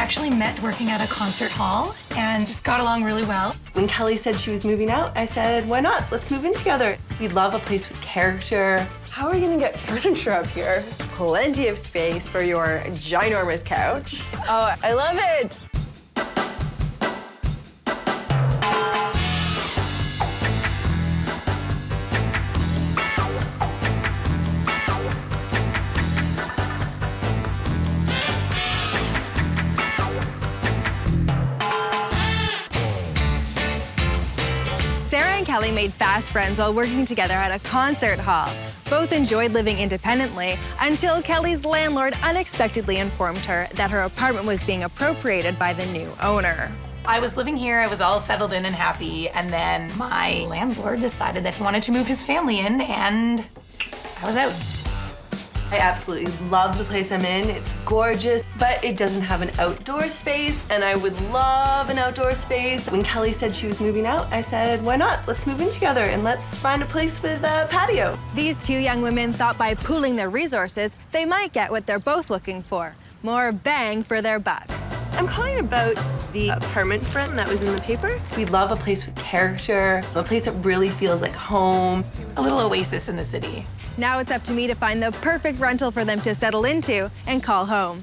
actually met working at a concert hall and just got along really well. When Kelly said she was moving out, I said, why not? Let's move in together. We love a place with character. How are we gonna get furniture up here? Plenty of space for your ginormous couch. Oh, I love it. Sarah and Kelly made fast friends while working together at a concert hall. Both enjoyed living independently until Kelly's landlord unexpectedly informed her that her apartment was being appropriated by the new owner. I was living here, I was all settled in and happy, and then my landlord decided that he wanted to move his family in, and I was out. I absolutely love the place I'm in. It's gorgeous, but it doesn't have an outdoor space, and I would love an outdoor space. When Kelly said she was moving out, I said, why not? Let's move in together and let's find a place with a patio. These two young women thought by pooling their resources, they might get what they're both looking for, more bang for their buck. I'm calling about the apartment front that was in the paper. We love a place with character, a place that really feels like home. A little oasis in the city. Now it's up to me to find the perfect rental for them to settle into and call home.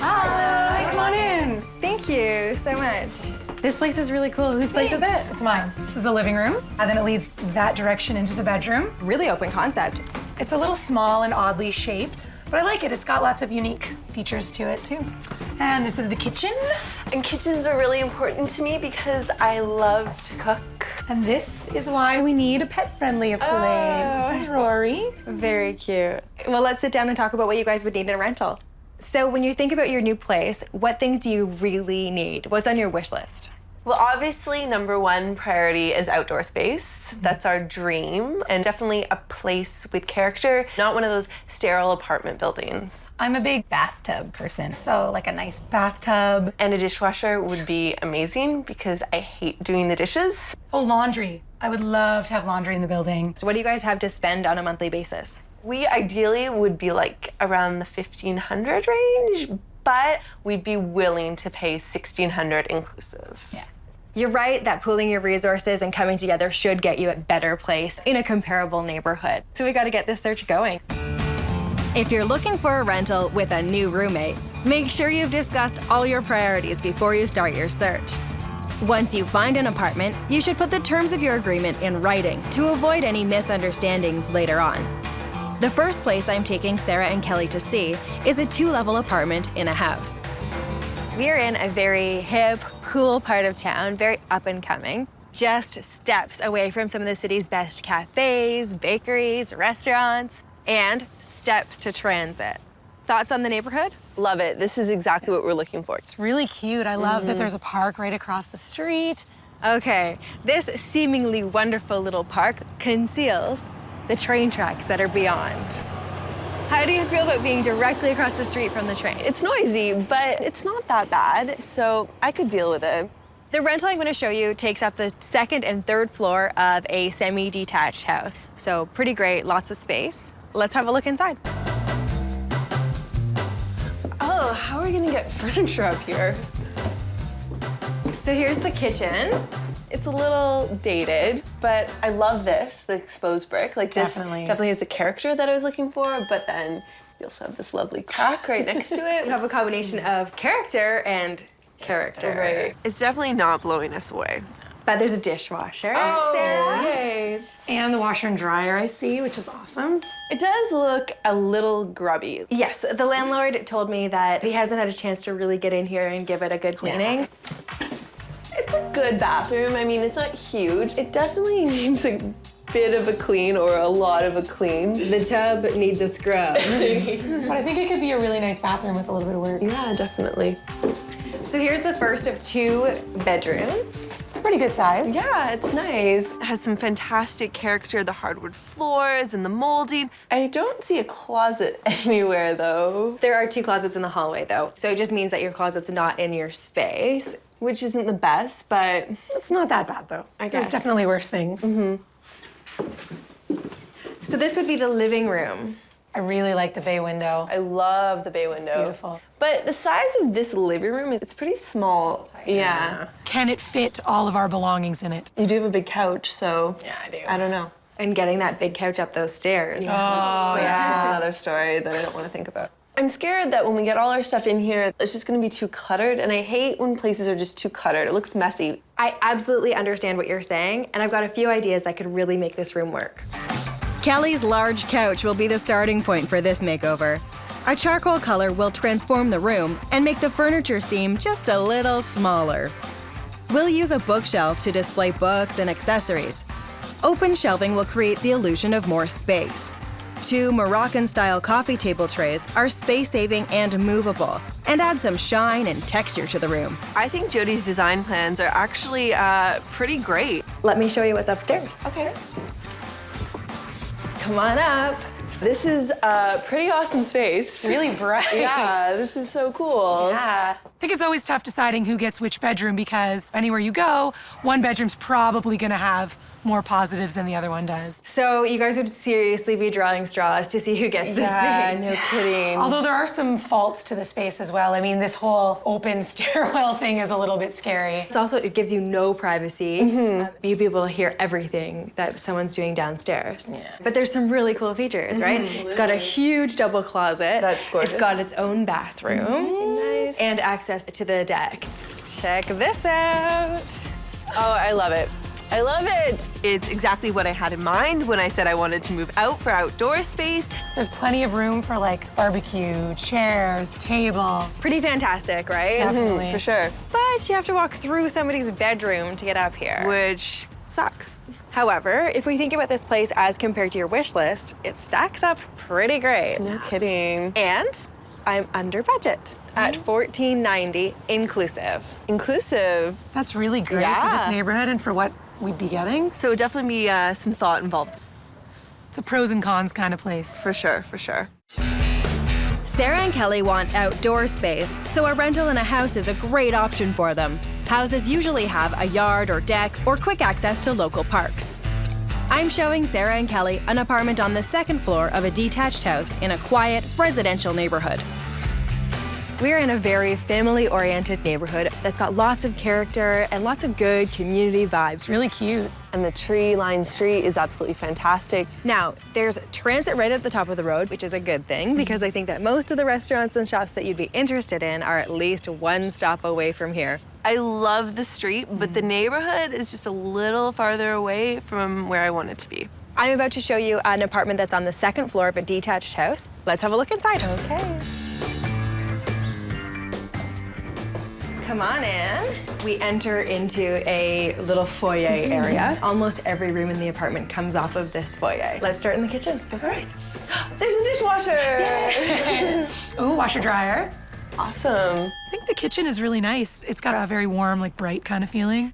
Hi, come on in. Thank you so much. This place is really cool. Whose place is it? It's mine. This is the living room, and then it leads that direction into the bedroom. Really open concept. It's a little small and oddly shaped, but I like it. It's got lots of unique features to it, too. And this is the kitchen. And kitchens are really important to me because I love to cook. And this is why we need a pet-friendly place. This is Rory. Very cute. Well, let's sit down and talk about what you guys would need in a rental. So when you think about your new place, what things do you really need? What's on your wish list? Well, obviously, #1 priority is outdoor space. That's our dream. And definitely a place with character, not one of those sterile apartment buildings. I'm a big bathtub person, so like a nice bathtub. And a dishwasher would be amazing because I hate doing the dishes. Oh, laundry. I would love to have laundry in the building. So what do you guys have to spend on a monthly basis? We ideally would be like around the $1,500 range, but we'd be willing to pay $1,600 inclusive. Yeah. You're right that pooling your resources and coming together should get you a better place in a comparable neighborhood. So we gotta get this search going. If you're looking for a rental with a new roommate, make sure you've discussed all your priorities before you start your search. Once you find an apartment, you should put the terms of your agreement in writing to avoid any misunderstandings later on. The first place I'm taking Sarah and Kelly to see is a 2-level apartment in a house. We are in a very hip, cool part of town, very up and coming, just steps away from some of the city's best cafes, bakeries, restaurants, and steps to transit. Thoughts on the neighborhood? Love it. This is exactly what we're looking for. It's really cute. I love that there's a park right across the street. Okay, this seemingly wonderful little park conceals the train tracks that are beyond. How do you feel about being directly across the street from the train? It's noisy, but it's not that bad, so I could deal with it. The rental I'm going to show you takes up the 2nd and 3rd floor of a semi-detached house. So pretty great, lots of space. Let's have a look inside. Oh, how are we gonna get furniture up here? So here's the kitchen. It's a little dated, but I love this, the exposed brick. Like this definitely has the character that I was looking for, but then you also have this lovely crack right next to it. You have a combination of character and character. Right. It's definitely not blowing us away. But there's a dishwasher. Oh, Sarah. yay. And the washer and dryer I see, which is awesome. It does look a little grubby. Yes, the landlord told me that he hasn't had a chance to really get in here and give it a good cleaning. Yeah. It's a good bathroom. I mean, it's not huge. It definitely needs a bit of a clean or a lot of a clean. The tub needs a scrub. But I think it could be a really nice bathroom with a little bit of work. Yeah, definitely. So here's the first of 2 bedrooms. It's a pretty good size. Yeah, it's nice. It has some fantastic character, the hardwood floors and the molding. I don't see a closet anywhere, though. There are 2 closets in the hallway, though. So it just means that your closet's not in your space. Which isn't the best, but It's not that bad, though. I guess. There's definitely worse things. So this would be the living room. I really like the bay window. I love the bay window. Beautiful. But the size of this living room it's pretty small. Yeah. Can it fit all of our belongings in it? You do have a big couch, so Yeah, I do. I don't know. And getting that big couch up those stairs. Oh, yeah. Another story that I don't want to think about. I'm scared that when we get all our stuff in here, it's just going to be too cluttered, and I hate when places are just too cluttered. It looks messy. I absolutely understand what you're saying, and I've got a few ideas that could really make this room work. Kelly's large couch will be the starting point for this makeover. A charcoal color will transform the room and make the furniture seem just a little smaller. We'll use a bookshelf to display books and accessories. Open shelving will create the illusion of more space. 2 Moroccan-style coffee table trays are space-saving and movable, and add some shine and texture to the room. I think Jodi's design plans are actually pretty great. Let me show you what's upstairs. Okay. Come on up. This is a pretty awesome space. Really bright. Yeah, this is so cool. Yeah. I think it's always tough deciding who gets which bedroom because anywhere you go, one bedroom's probably gonna have more positives than the other one does. So you guys would seriously be drawing straws to see who gets this Yeah, space. no kidding. Although there are some faults to the space as well. I mean, this whole open stairwell thing is a little bit scary. It's also, it gives you no privacy. You'd be able to hear everything that someone's doing downstairs. Yeah. But there's some really cool features, right? It's got a huge double closet. That's gorgeous. It's got its own bathroom. Nice. And access to the deck. Check this out. Oh, I love it. I love it. It's exactly what I had in mind when I said I wanted to move out for outdoor space. There's plenty of room for like barbecue, chairs, table. Pretty fantastic, right? Definitely. For sure. But you have to walk through somebody's bedroom to get up here. Which sucks. However, if we think about this place as compared to your wish list, it stacks up pretty great. No kidding. And I'm under budget at $14.90 inclusive. Inclusive. That's really great for Yeah. this neighborhood and for what we'd be getting. So it would definitely be some thought involved. It's a pros and cons kind of place. For sure, for sure. Sarah and Kelly want outdoor space, so a rental in a house is a great option for them. Houses usually have a yard or deck or quick access to local parks. I'm showing Sarah and Kelly an apartment on the 2nd floor of a detached house in a quiet, residential neighborhood. We're in a very family-oriented neighborhood that's got lots of character and lots of good community vibes. It's really cute. And the tree-lined street is absolutely fantastic. Now, there's transit right at the top of the road, which is a good thing because I think that most of the restaurants and shops that you'd be interested in are at least one stop away from here. I love the street, but the neighborhood is just a little farther away from where I want it to be. I'm about to show you an apartment that's on the 2nd floor of a detached house. Let's have a look inside. Okay. Come on in. We enter into a little foyer area. Almost every room in the apartment comes off of this foyer. Let's start in the kitchen. All right. There's a dishwasher. Ooh, washer dryer. Awesome. I think the kitchen is really nice. It's got a very warm, like bright kind of feeling.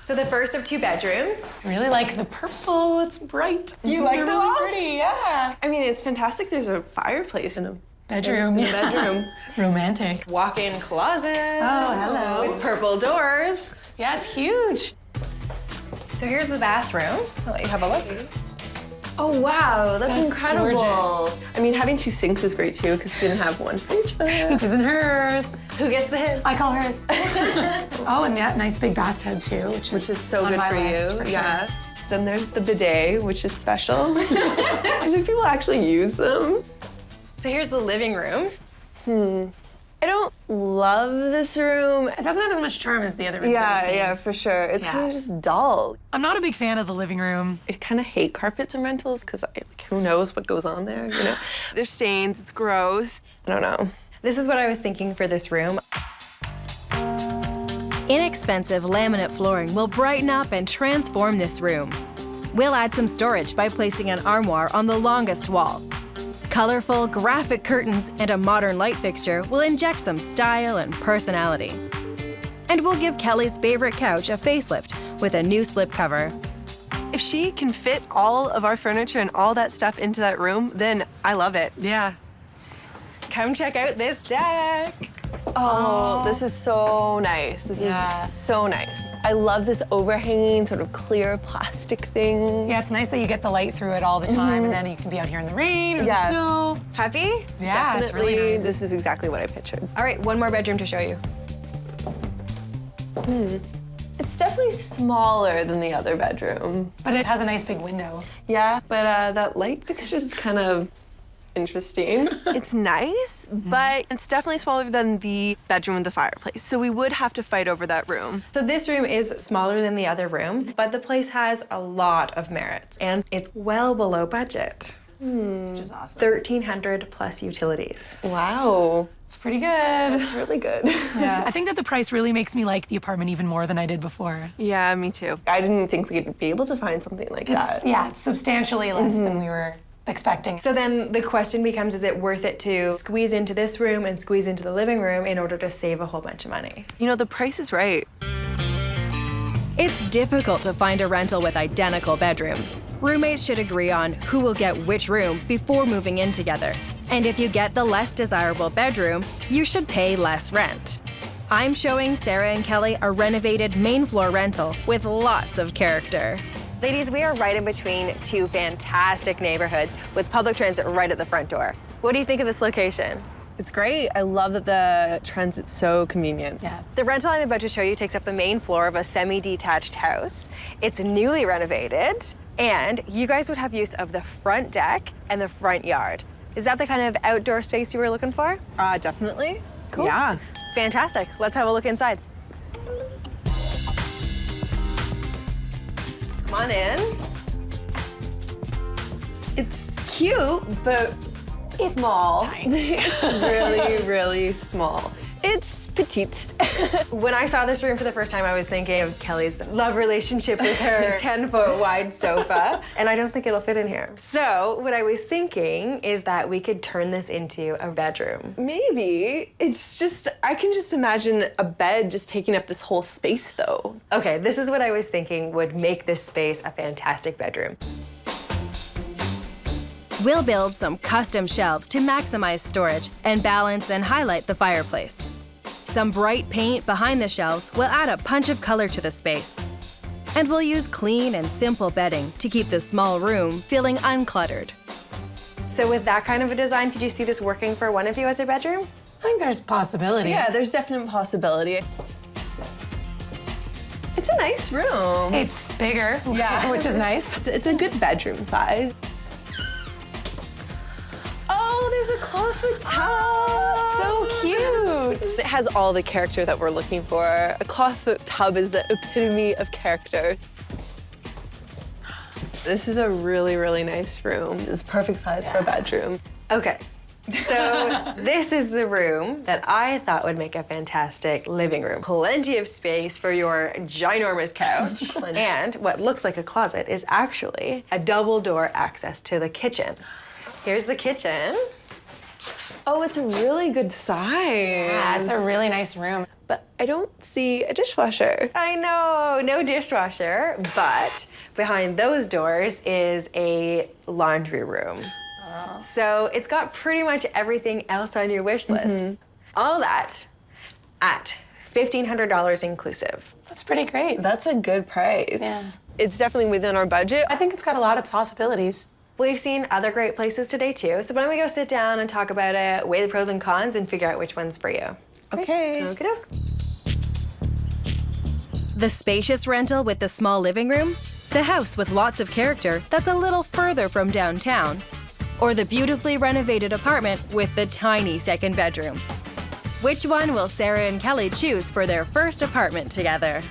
So the first of 2 bedrooms. I really like the purple. It's bright. You like They're the really walls? pretty, yeah. I mean, it's fantastic. There's a fireplace in a Bedroom. in a bedroom. Romantic. Walk-in closet. Oh, hello. With purple doors. Yeah, it's huge. So here's the bathroom. I'll let you have a look. Oh, wow, that's incredible. gorgeous. I mean, having 2 sinks is great too, because we can have one for each other. His and hers. Who gets the his? I call hers. Oh, and that nice big bathtub too, which Which is so on good my for list, you. for Yeah. sure. Then there's the bidet, which is special. I think people actually use them. So here's the living room. I don't love this room. It doesn't have as much charm as the other rooms that I've Yeah, seen. yeah, for sure. It's Yeah. kind of just dull. I'm not a big fan of the living room. I kind of hate carpets and rentals because like, who knows what goes on there, you know? There's stains, it's gross. I don't know. This is what I was thinking for this room. Inexpensive laminate flooring will brighten up and transform this room. We'll add some storage by placing an armoire on the longest wall. Colorful, graphic curtains and a modern light fixture will inject some style and personality. And we'll give Kelly's favorite couch a facelift with a new slipcover. If she can fit all of our furniture and all that stuff into that room, then I love it. Yeah. Come check out this deck. Oh, this is so nice. This is so nice. I love this overhanging sort of clear plastic thing. Yeah, it's nice that you get the light through it all the time, and then you can be out here in the rain or the snow. Happy? Yeah, Definitely, it's really nice. this is exactly what I pictured. All right, one more bedroom to show you. It's definitely smaller than the other bedroom. But it has a nice big window. Yeah, but that light fixture is kind of interesting. It's nice, but it's definitely smaller than the bedroom with the fireplace. So we would have to fight over that room. So this room is smaller than the other room, but the place has a lot of merits, and it's well below budget. Which is awesome. 1,300 plus utilities. Wow. It's pretty good. It's really good. Yeah, I think that the price really makes me like the apartment even more than I did before. Yeah, me too. I didn't think we'd be able to find something like that. Yeah, it's substantially less than we were expecting. So then the question becomes, is it worth it to squeeze into this room and squeeze into the living room in order to save a whole bunch of money? You know, the price is right. It's difficult to find a rental with identical bedrooms. Roommates should agree on who will get which room before moving in together. And if you get the less desirable bedroom, you should pay less rent. I'm showing Sarah and Kelly a renovated main floor rental with lots of character. Ladies, we are right in between two fantastic neighborhoods with public transit right at the front door. What do you think of this location? It's great. I love that the transit's so convenient. Yeah. The rental I'm about to show you takes up the main floor of a semi-detached house. It's newly renovated, and you guys would have use of the front deck and the front yard. Is that the kind of outdoor space you were looking for? Definitely. Cool. Yeah. Fantastic. Let's have a look inside. Come on in. It's cute, but small. It's really, really small. It's petite. When I saw this room for the first time, I was thinking of Kelly's love relationship with her 10-foot wide sofa, and I don't think it'll fit in here. So what I was thinking is that we could turn this into a bedroom. Maybe. It's just, I can just imagine a bed just taking up this whole space though. Okay, this is what I was thinking would make this space a fantastic bedroom. We'll build some custom shelves to maximize storage and balance and highlight the fireplace. Some bright paint behind the shelves will add a punch of color to the space. And we'll use clean and simple bedding to keep the small room feeling uncluttered. So with that kind of a design, could you see this working for one of you as a bedroom? I think there's possibility. Yeah, there's definite possibility. It's a nice room. It's bigger, Yeah. which is nice. It's a good bedroom size. Oh, there's a clawfoot tub. So cute. It has all the character that we're looking for. A clawfoot tub is the epitome of character. This is a really, really nice room. It's perfect size for a bedroom. Okay. So this is the room that I thought would make a fantastic living room. Plenty of space for your ginormous couch. And what looks like a closet is actually a double door access to the kitchen. Here's the kitchen. Oh, it's a really good size. Yeah, it's a really nice room. But I don't see a dishwasher. I know, no dishwasher, but behind those doors is a laundry room. So it's got pretty much everything else on your wish list. All that at $1,500 inclusive. That's pretty great. That's a good price. Yeah. It's definitely within our budget. I think it's got a lot of possibilities. We've seen other great places today too, so why don't we go sit down and talk about it, weigh the pros and cons, and figure out which one's for you. Okay. Okey-doke. The spacious rental with the small living room, the house with lots of character that's a little further from downtown, or the beautifully renovated apartment with the tiny second bedroom. Which one will Sarah and Kelly choose for their first apartment together?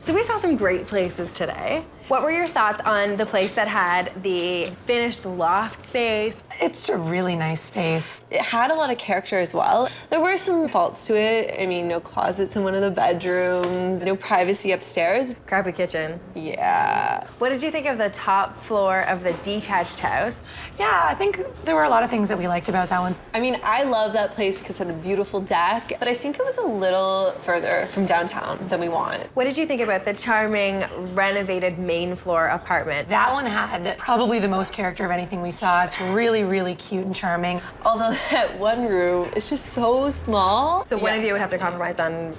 So we saw some great places today. What were your thoughts on the place that had the finished loft space? It's a really nice space. It had a lot of character as well. There were some faults to it. I mean, no closets in one of the bedrooms, no privacy upstairs. Crappy kitchen. Yeah. What did you think of the top floor of the detached house? Yeah, I think there were a lot of things that we liked about that one. I mean, I love that place because it had a beautiful deck, but I think it was a little further from downtown than we want. What did you think about the charming renovated makeover main floor apartment. That one had probably the most character of anything we saw. It's really, really cute and charming. Although that one room is just so small. So one of you would have to compromise on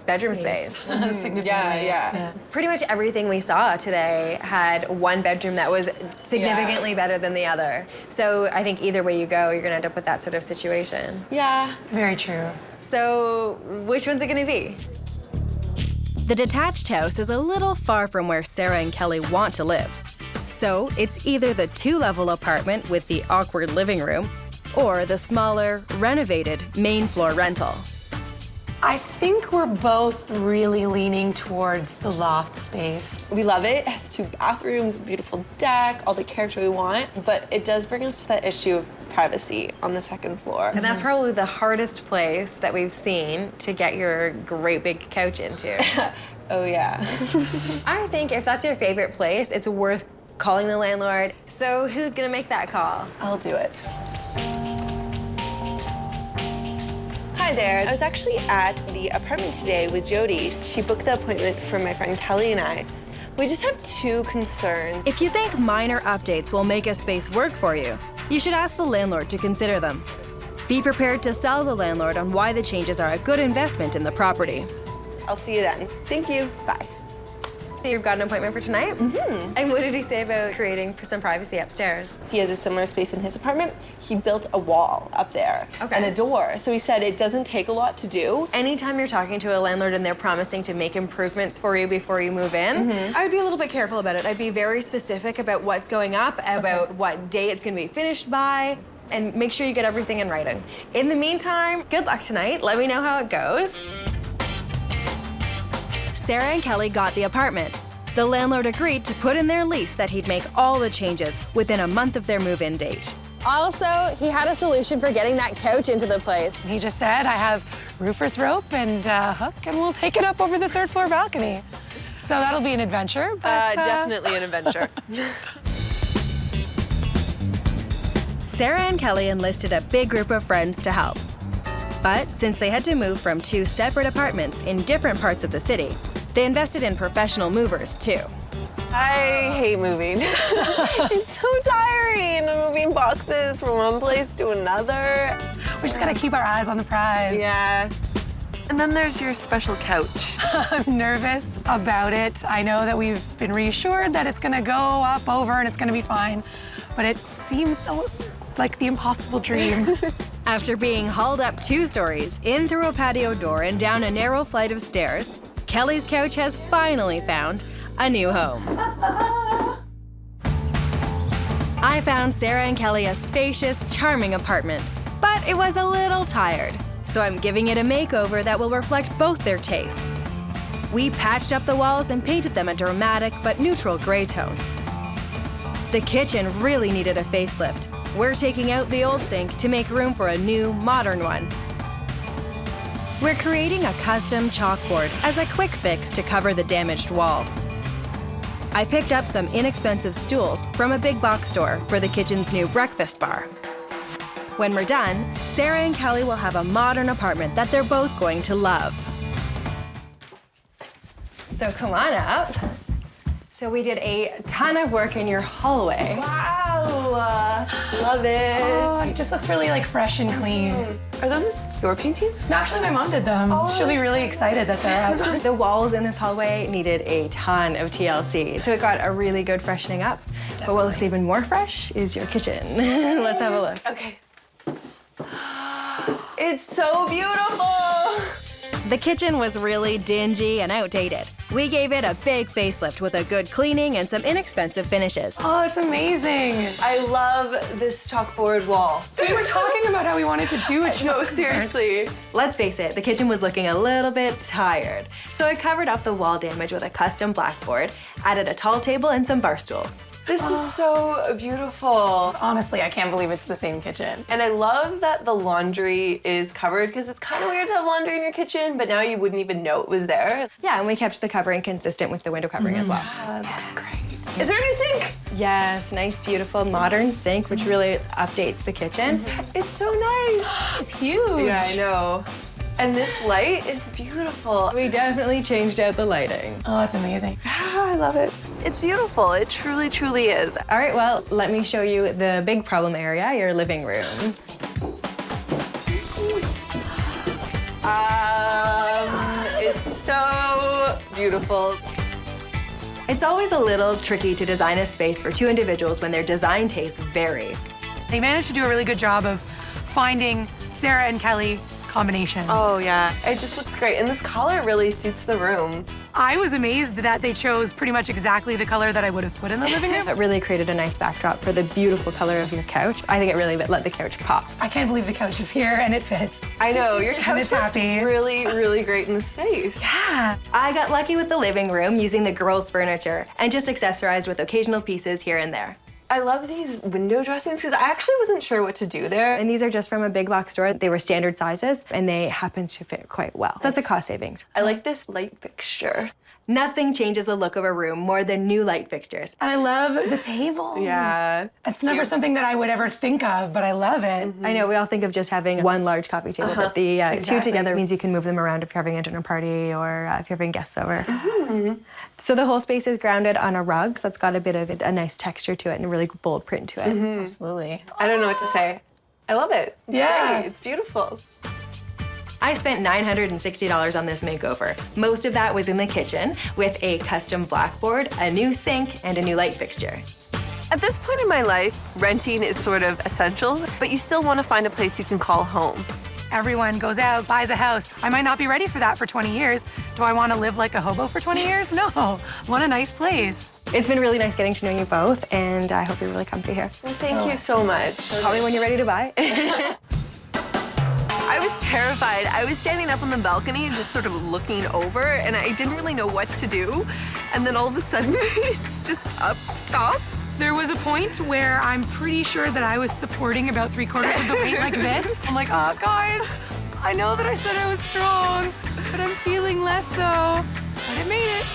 bedroom space. Significantly. Yeah. Pretty much everything we saw today had one bedroom that was significantly better than the other. So I think either way you go, you're gonna end up with that sort of situation. Yeah. Very true. So which one's it gonna be? The detached house is a little far from where Sarah and Kelly want to live. So it's either the 2-level apartment with the awkward living room or the smaller, renovated main floor rental. I think we're both really leaning towards the loft space. We love it. It has 2 bathrooms, a beautiful deck, all the character we want, but it does bring us to that issue of privacy on the 2nd floor. And that's probably the hardest place that we've seen to get your great big couch into. Oh, yeah. I think if that's your favorite place, it's worth calling the landlord. So who's gonna make that call? I'll do it. Hi there. I was actually at the apartment today with Jodi. She booked the appointment for my friend Kelly and I. We just have 2 concerns. If you think minor updates will make a space work for you, you should ask the landlord to consider them. Be prepared to sell the landlord on why the changes are a good investment in the property. I'll see you then. Thank you. Bye. So you've got an appointment for tonight? Mm-hmm. And what did he say about creating some privacy upstairs? He has a similar space in his apartment. He built a wall up there Okay. and a door. So he said it doesn't take a lot to do. Anytime you're talking to a landlord and they're promising to make improvements for you before you move in, I would be a little bit careful about it. I'd be very specific about what's going up, about what day it's gonna be finished by, and make sure you get everything in writing. In the meantime, good luck tonight. Let me know how it goes. Sarah and Kelly got the apartment. The landlord agreed to put in their lease that he'd make all the changes within a month of their move-in date. Also, he had a solution for getting that couch into the place. He just said, I have roofer's rope and a hook, and we'll take it up over the 3rd floor balcony. So that'll be an adventure, but... Definitely an adventure. Sarah and Kelly enlisted a big group of friends to help. But since they had to move from 2 separate apartments in different parts of the city, they invested in professional movers, too. I hate moving. It's so tiring, moving boxes from one place to another. We just gotta keep our eyes on the prize. Yeah. And then there's your special couch. I'm nervous about it. I know that we've been reassured that it's gonna go up, over, and it's gonna be fine. But it seems so like the impossible dream. After being hauled up 2 stories, in through a patio door and down a narrow flight of stairs, Kelly's couch has finally found a new home. I found Sarah and Kelly a spacious, charming apartment, but it was a little tired, so I'm giving it a makeover that will reflect both their tastes. We patched up the walls and painted them a dramatic but neutral gray tone. The kitchen really needed a facelift. We're taking out the old sink to make room for a new, modern one. We're creating a custom chalkboard as a quick fix to cover the damaged wall. I picked up some inexpensive stools from a big box store for the kitchen's new breakfast bar. When we're done, Sarah and Kelly will have a modern apartment that they're both going to love. So come on up. So we did a ton of work in your hallway. Wow, love it. Oh, it just looks really like fresh and clean. Are those your paintings? No, actually, my mom did them. She'll be really excited that they're up. The walls in this hallway needed a ton of TLC, so it got a really good freshening up. But what looks even more fresh is your kitchen. Let's have a look. Okay. It's so beautiful. The kitchen was really dingy and outdated. We gave it a big facelift with a good cleaning and some inexpensive finishes. Oh, it's amazing. I love this chalkboard wall. We were talking about how we wanted to do it. No, seriously. Let's face it, the kitchen was looking a little bit tired. So I covered up the wall damage with a custom blackboard, added a tall table and some bar stools. This is so beautiful. Honestly, I can't believe it's the same kitchen. And I love that the laundry is covered because it's kind of weird to have laundry in your kitchen, but now you wouldn't even know it was there. Yeah, and we kept the covering consistent with the window covering as well. That's great. Is there a new sink? Yes, nice, beautiful, modern sink, which really updates the kitchen. It's so nice. It's huge. Yeah, I know. And this light is beautiful. We definitely changed out the lighting. Oh, it's amazing. I love it. It's beautiful. It truly, truly is. All right, well, let me show you the big problem area, your living room. It's so beautiful. It's always a little tricky to design a space for two individuals when their design tastes vary. They managed to do a really good job of finding Sarah and Kelly combination. Oh yeah, it just looks great. And this color really suits the room. I was amazed that they chose pretty much exactly the color that I would have put in the living room. It really created a nice backdrop for the beautiful color of your couch. I think it really let the couch pop. I can't believe the couch is here and it fits. I know, your couch it's looks happy. really, really great in the space. Yeah. I got lucky with the living room using the girls' furniture and just accessorized with occasional pieces here and there. I love these window dressings because I actually wasn't sure what to do there. And these are just from a big box store. They were standard sizes and they happen to fit quite well. That's a cost savings. I like this light fixture. Nothing changes the look of a room more than new light fixtures. And I love the tables. Yeah. It's never something that I would ever think of, but I love it. I know we all think of just having one large coffee table, but the two Exactly. together means you can move them around if you're having a dinner party or if you're having guests over. So the whole space is grounded on a rug, so that's got a bit of a nice texture to it and a really bold print to it. Absolutely. I don't know what to say. I love it. It's Yeah. great. It's beautiful. I spent $960 on this makeover. Most of that was in the kitchen with a custom blackboard, a new sink, and a new light fixture. At this point in my life, renting is sort of essential, but you still want to find a place you can call home. Everyone goes out, buys a house. I might not be ready for that for 20 years. Do I want to live like a hobo for 20 years? No. I want a nice place. It's been really nice getting to know you both, and I hope you're really comfy here. Well, thank you so much. Call me when you're ready to buy. I was terrified. I was standing up on the balcony and just sort of looking over, and I didn't really know what to do. And then all of a sudden, it's just up top. There was a point where I'm pretty sure that I was supporting about 3/4 of the weight like this. I'm like, oh, guys, I know that I said I was strong, but I'm feeling less so. But I made it.